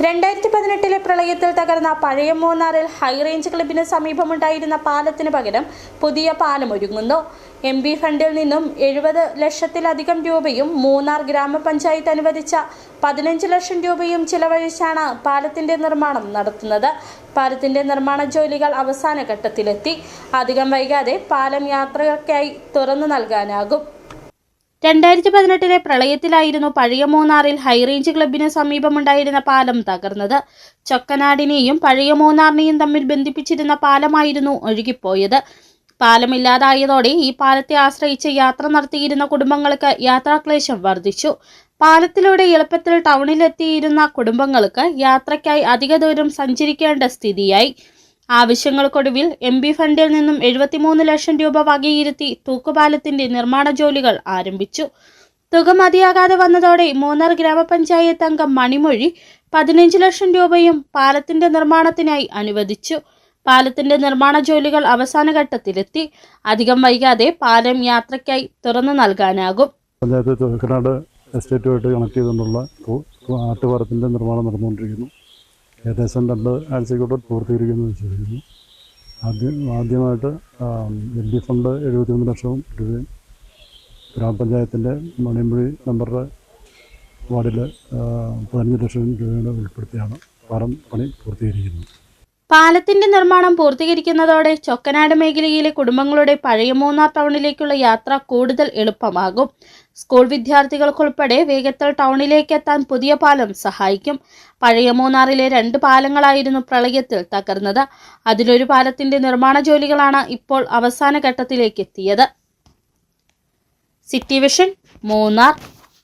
2018 പ്രളയത്തിൽ തകർന്ന പഴയ മൂന്നാറിൽ ഹൈറേഞ്ച് ക്ലബിന് സമീപമുണ്ടായിരുന്ന പാലത്തിന് പകരം പുതിയ പാലം ഒരുങ്ങുന്നു. MB ഫണ്ടിൽ നിന്നും 70 ലക്ഷത്തിലധികം രൂപയും മൂന്നാർ ഗ്രാമപഞ്ചായത്ത് അനുവദിച്ച 15 ലക്ഷം രൂപയും ചിലവഴിച്ചാണ് പാലത്തിന്റെ നിർമ്മാണം നടത്തുന്നത്. പാലത്തിന്റെ നിർമ്മാണ ജോലികൾ അവസാന ഘട്ടത്തിലെത്തി. അധികം വൈകാതെ പാലം യാത്രക്കായി തുറന്നു നൽകാനാകും. 2018 പ്രളയത്തിലായിരുന്നു പഴയ മൂന്നാറിൽ ഹൈറേഞ്ച് ക്ലബിന് സമീപമുണ്ടായിരുന്ന പാലം തകർന്നത്. ചൊക്കനാടിനെയും പഴയ മൂന്നാറിനെയും തമ്മിൽ ബന്ധിപ്പിച്ചിരുന്ന പാലമായിരുന്നു ഒഴുകിപ്പോയത്. പാലമില്ലാതായതോടെ ഈ പാലത്തെ ആശ്രയിച്ച് യാത്ര നടത്തിയിരുന്ന കുടുംബങ്ങൾക്ക് യാത്രാക്ലേശം വർദ്ധിച്ചു. പാലത്തിലൂടെ എളുപ്പത്തിൽ ടൗണിലെത്തിയിരുന്ന കുടുംബങ്ങൾക്ക് യാത്രയ്ക്കായി അധിക ദൂരം സഞ്ചരിക്കേണ്ട സ്ഥിതിയായി. ആവശ്യങ്ങൾക്കൊടുവിൽ MB ഫണ്ടിൽ നിന്നും 73 ലക്ഷം രൂപ വകയിരുത്തി തൂക്കുപാലത്തിന്റെ നിർമ്മാണ ജോലികൾ ആരംഭിച്ചു. തുക മതിയാകാതെ വന്നതോടെ മൂന്നാർ ഗ്രാമപഞ്ചായത്ത് അംഗം മണിമൊഴി 15 ലക്ഷം രൂപയും പാലത്തിന്റെ നിർമ്മാണത്തിനായി അനുവദിച്ചു. പാലത്തിന്റെ നിർമ്മാണ ജോലികൾ അവസാന ഘട്ടത്തിലെത്തി. അധികം വൈകാതെ പാലം യാത്രയ്ക്കായി തുറന്നു നൽകാനാകും. പഞ്ചായത്ത് ചൊക്കനാട് എസ്റ്റേറ്റുമായിട്ട് കണക്ട് ചെയ്തുകൊണ്ടുള്ള ആട്ടുപാലത്തിന്റെ നിർമ്മാണം നടന്നുകൊണ്ടിരിക്കുന്നു. ഏകദേശം 2 ആഴ്ചയ്ക്കൂടെ പൂർത്തീകരിക്കുമെന്ന് വിശ്വസിക്കുന്നു. ആദ്യമായിട്ട് MB ഫണ്ട് 71 ലക്ഷം രൂപയും ഗ്രാമപഞ്ചായത്തിൻ്റെ മണിമൊഴി നമ്പറുടെ വാർഡിൽ 15 ലക്ഷം രൂപയുടെ ഉൾപ്പെടുത്തിയാണ് പാലം പണി പൂർത്തീകരിക്കുന്നത്. പാലത്തിന്റെ നിർമ്മാണം പൂർത്തീകരിക്കുന്നതോടെ ചൊക്കനാട് മേഖലയിലെ കുടുംബങ്ങളുടെ പഴയ മൂന്നാർ ടൗണിലേക്കുള്ള യാത്ര കൂടുതൽ എളുപ്പമാകും. സ്കൂൾ വിദ്യാർത്ഥികൾക്കുൾപ്പെടെ വേഗത്തിൽ ടൗണിലേക്ക് എത്താൻ പുതിയ പാലം സഹായിക്കും. പഴയ മൂന്നാറിലെ 2 പാലങ്ങളായിരുന്നു പ്രളയത്തിൽ തകർന്നത്. അതിലൊരു പാലത്തിന്റെ നിർമ്മാണ ജോലികളാണ് ഇപ്പോൾ അവസാന ഘട്ടത്തിലേക്ക് എത്തിയത്. City vision, Munnar.